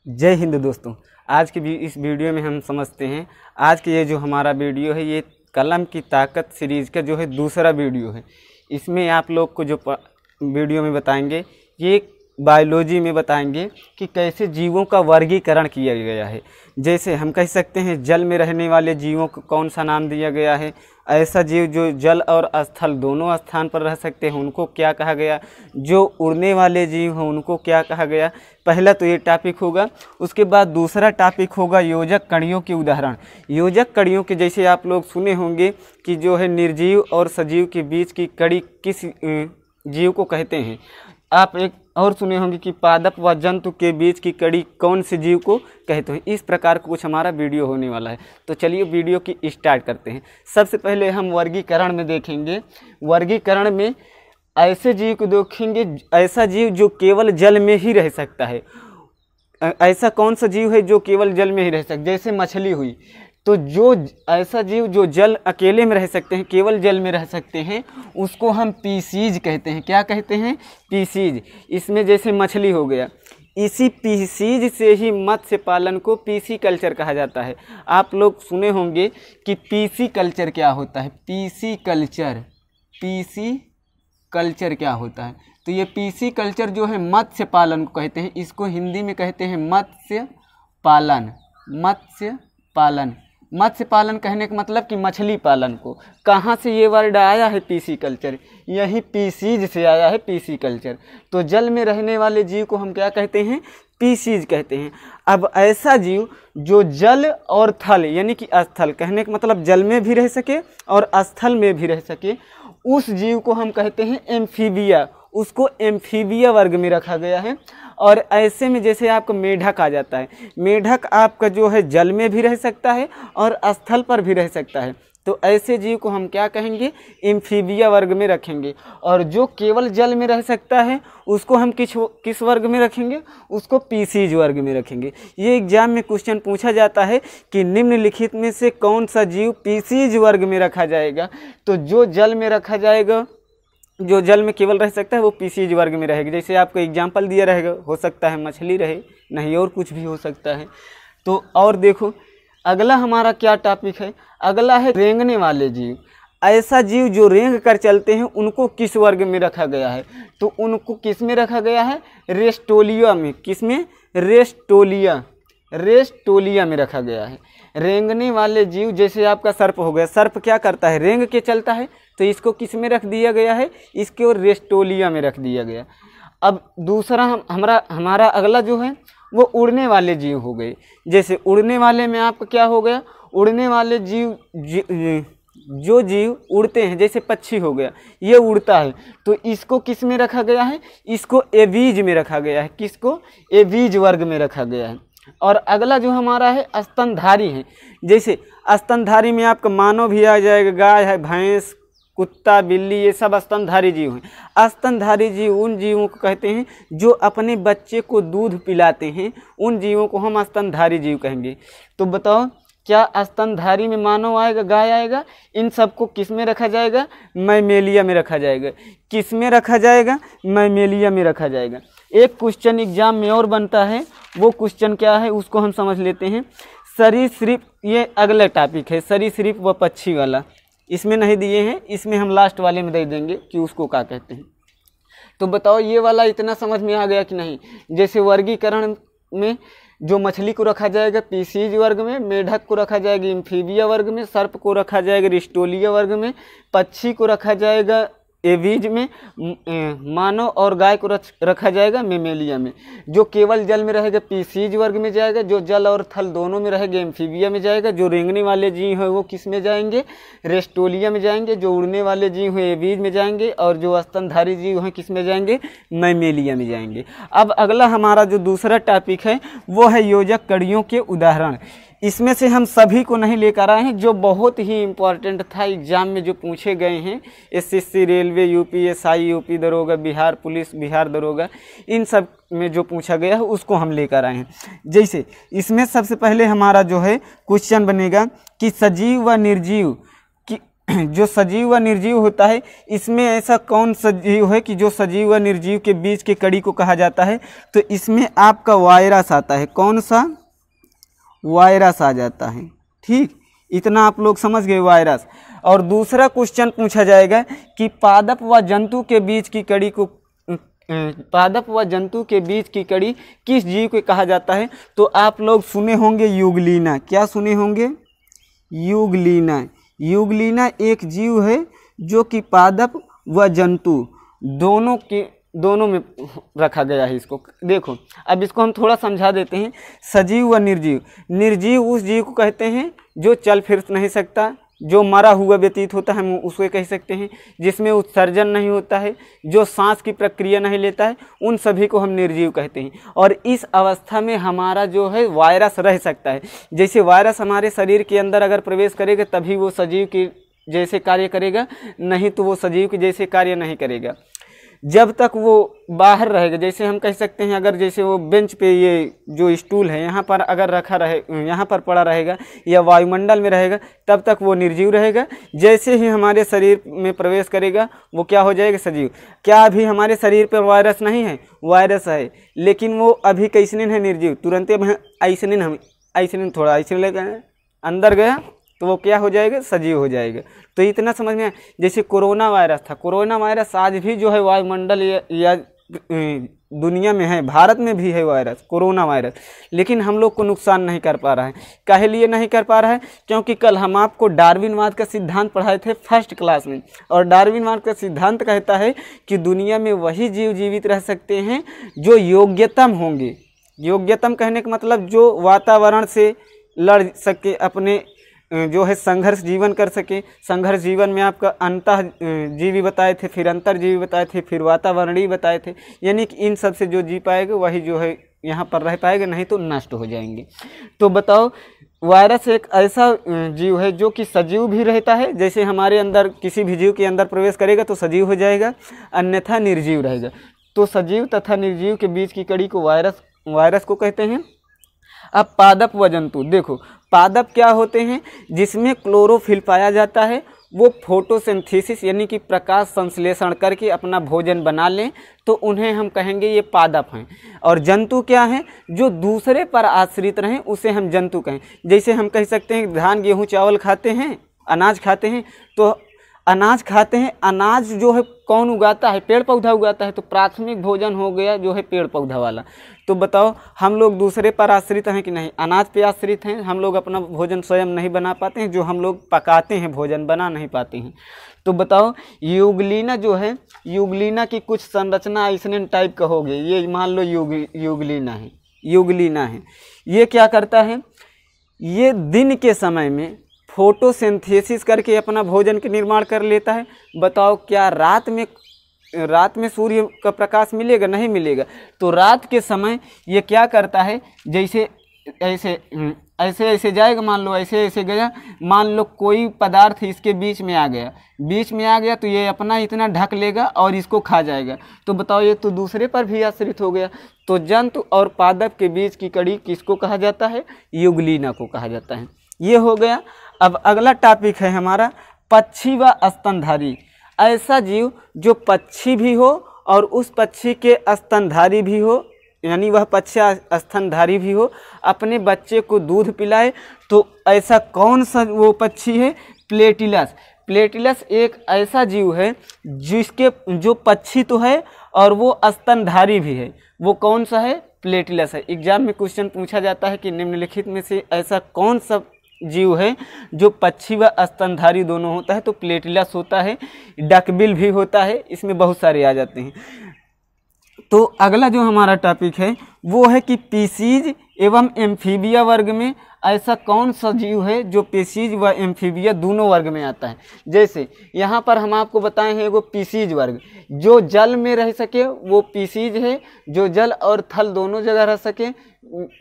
जय हिंद दोस्तों। आज के इस वीडियो में हम समझते हैं, आज के ये जो हमारा वीडियो है ये कलम की ताकत सीरीज़ का जो है दूसरा वीडियो है। इसमें आप लोग को जो वीडियो में बताएंगे ये बायोलॉजी में बताएंगे कि कैसे जीवों का वर्गीकरण किया गया है। जैसे हम कह सकते हैं जल में रहने वाले जीवों को कौन सा नाम दिया गया है, ऐसा जीव जो जल और स्थल दोनों स्थान पर रह सकते हैं उनको क्या कहा गया, जो उड़ने वाले जीव हैं उनको क्या कहा गया। पहला तो ये टॉपिक होगा। उसके बाद दूसरा टॉपिक होगा योजक कणियों के उदाहरण। योजक कणियों के जैसे आप लोग सुने होंगे कि जो है निर्जीव और सजीव के बीच की कड़ी किस जीव को कहते हैं। आप एक और सुने होंगे कि पादप व जंतु के बीच की कड़ी कौन से जीव को कहते हैं। इस प्रकार का कुछ हमारा वीडियो होने वाला है। तो चलिए वीडियो की स्टार्ट करते हैं। सबसे पहले हम वर्गीकरण में देखेंगे। वर्गीकरण में ऐसे जीव को देखेंगे, ऐसा जीव जो केवल जल में ही रह सकता है। ऐसा कौन सा जीव है जो केवल जल में ही रह सकता है, जैसे मछली हुई। तो जो ऐसा जीव जो जल अकेले में रह सकते हैं, केवल जल में रह सकते हैं, उसको हम पीसीज कहते हैं। क्या कहते हैं? पीसीज। इसमें जैसे मछली हो गया, इसी पीसीज से ही मत्स्य पालन को पीसी कल्चर कहा जाता है। आप लोग सुने होंगे कि पीसी कल्चर क्या होता है। पीसी कल्चर क्या होता है? तो ये पीसी कल्चर जो है मत्स्य पालन को कहते हैं। इसको हिंदी में कहते हैं मत्स्य पालन। मत्स्य पालन कहने का मतलब कि मछली पालन को। कहाँ से ये वर्ड आया है? PC culture. यही पीसीज से आया है, पीसी कल्चर। तो जल में रहने वाले जीव को हम क्या कहते हैं? पीसीज कहते हैं। अब ऐसा जीव जो जल और थल यानी कि स्थल, कहने का मतलब जल में भी रह सके और स्थल में भी रह सके, उस जीव को हम कहते हैं एम्फीबिया। उसको एम्फीबिया वर्ग में रखा गया है। और ऐसे में जैसे आपका मेढक आ जाता है। मेढक आपका जो है जल में भी रह सकता है और स्थल पर भी रह सकता है। तो ऐसे जीव को हम क्या कहेंगे? एम्फीबिया वर्ग में रखेंगे। और जो केवल जल में रह सकता है उसको हम किस वर्ग में रखेंगे? उसको पीसीज वर्ग में रखेंगे। ये एग्जाम में क्वेश्चन पूछा जाता है कि निम्नलिखित में से कौन सा जीव पीसीज वर्ग में रखा जाएगा। तो जो जल में रखा जाएगा, जो जल में केवल रह सकता है वो पीसीज वर्ग में रहेगी। जैसे आपको एग्जाम्पल दिया रहेगा, हो सकता है मछली रहे, नहीं और कुछ भी हो सकता है। तो और देखो अगला हमारा क्या टॉपिक है। अगला है रेंगने वाले जीव। ऐसा जीव जो रेंग कर चलते हैं उनको किस वर्ग में रखा गया है? तो उनको किस में रखा गया है? रेस्टोलिया में। किस में? रेस्टोलिया में रखा गया है। रेंगने वाले जीव जैसे आपका सर्प हो गया। सर्प क्या करता है? रेंग के चलता है। तो इसको किस में रख दिया गया है? इसको रेस्टोलिया में रख दिया गया। अब दूसरा हमारा अगला जो है वो उड़ने वाले जीव हो गए। जैसे उड़ने वाले में आपका क्या हो गया? उड़ने वाले जीव जो जीव उड़ते हैं, जैसे पक्षी हो गया, ये उड़ता है। तो इसको किस में रखा गया है? इसको एवीज में रखा गया है। किसको? एवीज वर्ग में रखा गया है। और अगला जो हमारा है स्तनधारी है। जैसे स्तनधारी में आपका मानव भी आ जाएगा, गाय है, भैंस, कुत्ता, बिल्ली, ये सब स्तनधारी जीव हैं। स्तनधारी जीव उन जीवों को कहते हैं जो अपने बच्चे को दूध पिलाते हैं। उन जीवों को हम स्तनधारी जीव कहेंगे। तो बताओ क्या स्तनधारी में मानव आएगा, गाय आएगा? इन सबको किस में रखा जाएगा? मैमेलिया में रखा जाएगा। किस में रखा जाएगा? मैमेलिया में रखा जाएगा। एक क्वेश्चन एग्जाम में और बनता है, वो क्वेश्चन क्या है उसको हम समझ लेते हैं। सरीसृप, ये अगला टॉपिक है, सरीसृप व पक्षी वाला। इसमें नहीं दिए हैं, इसमें हम लास्ट वाले में दे देंगे कि उसको क्या कहते हैं। तो बताओ ये वाला इतना समझ में आ गया कि नहीं? जैसे वर्गीकरण में जो मछली को रखा जाएगा पीसीज वर्ग में, मेढक को रखा जाएगा एम्फीबिया वर्ग में, सर्प को रखा जाएगा रेस्टोलिया वर्ग में, पक्षी को रखा जाएगा एवीज में, मानव और गाय को रखा जाएगा मेमेलिया में। जो केवल जल में रहेगा पीसीज वर्ग में जाएगा। जो जल और थल दोनों में रहेगा एम्फीबिया में जाएगा। जो रेंगने वाले जीव हैं वो किस में जाएंगे? रेस्टोलिया में जाएंगे। जो उड़ने वाले जीव हैं एवीज में जाएंगे। और जो स्तनधारी जीव हैं किस में जाएंगे? मैमेलिया में जाएंगे। अब अगला हमारा जो दूसरा टॉपिक है वो है योजक कड़ियों के उदाहरण। इसमें से हम सभी को नहीं लेकर आए हैं, जो बहुत ही इम्पोर्टेंट था एग्जाम में जो पूछे गए हैं। एसएससी, रेलवे, यूपीएसआई, यूपी दरोगा, बिहार पुलिस, बिहार दरोगा, इन सब में जो पूछा गया है उसको हम लेकर आए हैं। जैसे इसमें सबसे पहले हमारा जो है क्वेश्चन बनेगा कि सजीव व निर्जीव जो सजीव व निर्जीव होता है, इसमें ऐसा कौन सजीव है कि जो सजीव व निर्जीव के बीच की कड़ी को कहा जाता है? तो इसमें आपका वायरस आता है। कौन सा? वायरस आ जाता है। ठीक, इतना आप लोग समझ गए, वायरस। और दूसरा क्वेश्चन पूछा जाएगा कि पादप व जंतु के बीच की कड़ी को पादप व जंतु के बीच की कड़ी किस जीव को कहा जाता है? तो आप लोग सुने होंगे युगलीना। क्या सुने होंगे? युगलीना। युगलीना एक जीव है जो कि पादप व जंतु दोनों में रखा गया है। इसको देखो, अब इसको हम थोड़ा समझा देते हैं। सजीव व निर्जीव। निर्जीव उस जीव को कहते हैं जो चल फिर नहीं सकता, जो मरा हुआ व्यतीत होता है, हम उसको कह सकते हैं। जिसमें उत्सर्जन नहीं होता है, जो सांस की प्रक्रिया नहीं लेता है, उन सभी को हम निर्जीव कहते हैं। और इस अवस्था में हमारा जो है वायरस रह सकता है। जैसे वायरस हमारे शरीर के अंदर अगर प्रवेश करेगा तभी वो सजीव की जैसे कार्य करेगा, नहीं तो वो सजीव के जैसे कार्य नहीं करेगा। जब तक वो बाहर रहेगा, जैसे हम कह सकते हैं, अगर जैसे वो बेंच पे ये जो स्टूल है यहाँ पर अगर रखा रहे, यहाँ पर पड़ा रहेगा या वायुमंडल में रहेगा, तब तक वो निर्जीव रहेगा। जैसे ही हमारे शरीर में प्रवेश करेगा वो क्या हो जाएगा? सजीव। क्या अभी हमारे शरीर पर वायरस नहीं है? वायरस है, लेकिन वो अभी कैसनिन है? निर्जीव। तुरंत आइसनिन, हम आइसनिन थोड़ा आइसनिन लेकर अंदर गया तो वो क्या हो जाएगा? सजीव हो जाएगा। तो इतना समझ में आया। जैसे कोरोना वायरस था, कोरोना वायरस आज भी जो है वायुमंडल या दुनिया में है, भारत में भी है वायरस, कोरोना वायरस, लेकिन हम लोग को नुकसान नहीं कर पा रहा है। काहे लिए नहीं कर पा रहा है? क्योंकि कल हम आपको डार्विनवाद का सिद्धांत पढ़ाए थे फर्स्ट क्लास में, और डार्विनवाद का सिद्धांत कहता है कि दुनिया में वही जीव जीवित रह सकते हैं जो योग्यतम होंगे। योग्यतम कहने का मतलब जो वातावरण से लड़ सके, अपने जो है संघर्ष जीवन कर सके। संघर्ष जीवन में आपका अंतः जीवी बताए थे, फिर अंतर जीवी बताए थे, फिर वातावरणीय बताए थे। यानी कि इन सब से जो जी पाएगा वही जो है यहाँ पर रह पाएगा, नहीं तो नष्ट हो जाएंगे। तो बताओ, वायरस एक ऐसा जीव है जो कि सजीव भी रहता है। जैसे हमारे अंदर किसी भी जीव के अंदर प्रवेश करेगा तो सजीव हो जाएगा, अन्यथा निर्जीव रहेगा। तो सजीव तथा निर्जीव के बीच की कड़ी को वायरस को कहते हैं। अब पादप व जंतु देखो, पादप क्या होते हैं? जिसमें क्लोरोफिल पाया जाता है। वो फोटोसिंथेसिस यानी कि प्रकाश संश्लेषण करके अपना भोजन बना लें तो उन्हें हम कहेंगे ये पादप हैं। और जंतु क्या हैं? जो दूसरे पर आश्रित रहें उसे हम जंतु कहें। जैसे हम कह सकते हैं धान गेहूँ चावल खाते हैं, अनाज खाते हैं, तो अनाज खाते हैं। अनाज जो है कौन उगाता है? पेड़ पौधा उगाता है। तो प्राथमिक भोजन हो गया जो है पेड़ पौधा वाला। तो बताओ, हम लोग दूसरे पर आश्रित हैं कि नहीं? अनाज पे आश्रित हैं। हम लोग अपना भोजन स्वयं नहीं बना पाते हैं, जो हम लोग पकाते हैं भोजन बना नहीं पाते हैं। तो बताओ, युगलीना जो है, युगलीना की कुछ संरचना ऐसे टाइप का हो गई। ये मान लो युगलीना है, युगलीना है। ये क्या करता है? ये दिन के समय में फोटोसिंथेसिस करके अपना भोजन के निर्माण कर लेता है। बताओ, क्या रात में सूर्य का प्रकाश मिलेगा? नहीं मिलेगा। तो रात के समय ये क्या करता है? जैसे ऐसे जाएगा, मान लो ऐसे गया, मान लो कोई पदार्थ इसके बीच में आ गया तो ये अपना इतना ढक लेगा और इसको खा जाएगा। तो बताओ, ये तो दूसरे पर भी आश्रित हो गया। तो जंतु और पादप के बीच की कड़ी किसको कहा जाता है? युगलीना को कहा जाता है। ये हो गया। अब अगला टॉपिक है हमारा पक्षी व स्तनधारी। ऐसा जीव जो पक्षी भी हो और उस पक्षी के स्तनधारी भी हो, यानी वह पक्षी स्तनधारी भी हो, अपने बच्चे को दूध पिलाए। तो ऐसा कौन सा वो पक्षी है? प्लेटिलस। प्लेटिलस एक ऐसा जीव है जो पक्षी तो है और वो स्तनधारी भी है। वो कौन सा है? प्लेटिलस है। एग्जाम में क्वेश्चन पूछा जाता है कि निम्नलिखित में से ऐसा कौन सा जीव है जो पक्षी व स्तनधारी दोनों होता है? तो प्लेटिलस होता है। डकबिल भी होता है, इसमें बहुत सारे आ जाते हैं। तो अगला जो हमारा टॉपिक है वो है कि पीसीज एवं एम्फीबिया वर्ग में ऐसा कौन सा जीव है जो पीसीज व एम्फीबिया दोनों वर्ग में आता है। जैसे यहाँ पर हम आपको बताए हैं वो पीसीज वर्ग, जो जल में रह सके वो पीसीज है, जो जल और थल दोनों जगह रह सके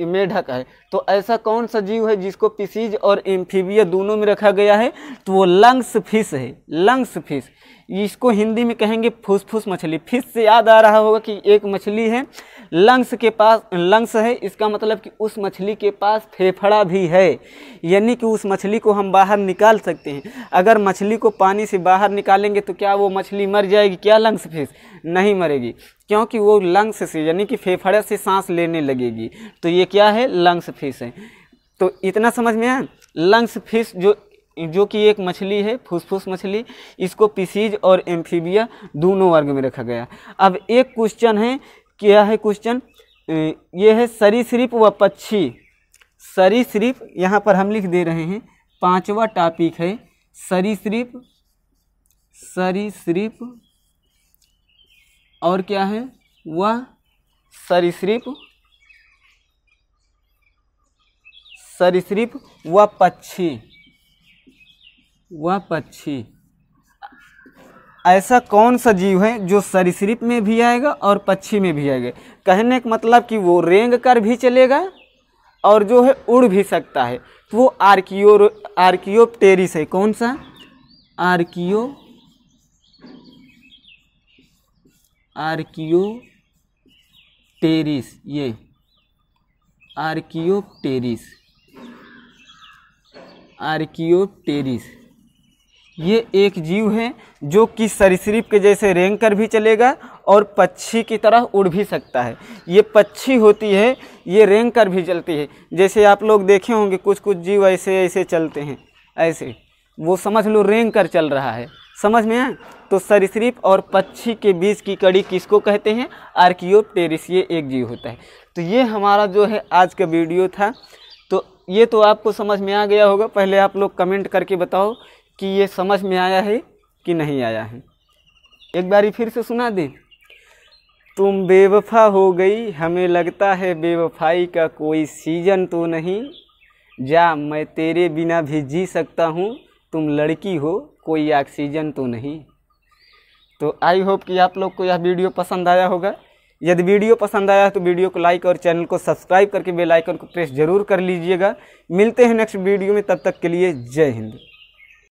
मेढक है। तो ऐसा कौन सा जीव है जिसको पीसीज और एम्फीबिया दोनों में रखा गया है? तो वो लंग्स फिश है। लंग्स फिश इसको हिंदी में कहेंगे फुसफुस मछली। फिश से याद आ रहा होगा कि एक मछली है लंग्स के पास, लंग्स है, इसका मतलब कि उस मछली के पास फेफड़ा भी है, यानी कि उस मछली को हम बाहर निकाल सकते हैं। अगर मछली को पानी से बाहर निकालेंगे तो क्या वो मछली मर जाएगी क्या? लंग्स फिश नहीं मरेगी, क्योंकि वो लंग्स से यानी कि फेफड़े से सांस लेने लगेगी। तो ये क्या है? लंग्स फिश है। तो इतना समझ में आया? लंग्स फिश जो कि एक मछली है, फुसफुस मछली, इसको पिसीज और एम्फीबिया दोनों वर्ग में रखा गया। अब एक क्वेश्चन है, क्या है क्वेश्चन? ये है सरीसृप व पक्षी। सरीसृप यहाँ पर हम लिख दे रहे हैं, 5वां टॉपिक है सरीसृप। सरीसृप और क्या है? वह सरीसृप, सरीसृप व पक्षी, वह पक्षी। ऐसा कौन सा जीव है जो सरीसृप में भी आएगा और पक्षी में भी आएगा? कहने का मतलब कि वो रेंग कर भी चलेगा और जो है उड़ भी सकता है। तो वो आर्कियोप्टेरिस है। कौन सा? आर्कियोप्टेरिस। ये आर्कियोप्टेरिस ये एक जीव है जो कि सरीसृप के जैसे रेंग कर भी चलेगा और पक्षी की तरह उड़ भी सकता है। ये पक्षी होती है, ये रेंग कर भी चलती है। जैसे आप लोग देखे होंगे कुछ कुछ जीव ऐसे ऐसे चलते हैं, ऐसे, वो समझ लो रेंग कर चल रहा है। समझ में आया? तो सरीसृप और पक्षी के बीच की कड़ी किसको कहते हैं? आर्कियोप्टेरिस। ये एक जीव होता है। तो ये हमारा जो है आज का वीडियो था। तो ये तो आपको समझ में आ गया होगा। पहले आप लोग कमेंट करके बताओ कि ये समझ में आया है कि नहीं आया है। एक बारी फिर से सुना दे। तुम बेवफा हो गई, हमें लगता है बेवफाई का कोई सीजन तो नहीं, जा मैं तेरे बिना भी जी सकता हूँ, तुम लड़की हो कोई ऑक्सीजन तो नहीं। तो आई होप कि आप लोग को यह वीडियो पसंद आया होगा। यदि वीडियो पसंद आया तो वीडियो को लाइक और चैनल को सब्सक्राइब करके बेल आइकन को प्रेस जरूर कर लीजिएगा। मिलते हैं नेक्स्ट वीडियो में, तब तक के लिए जय हिंद।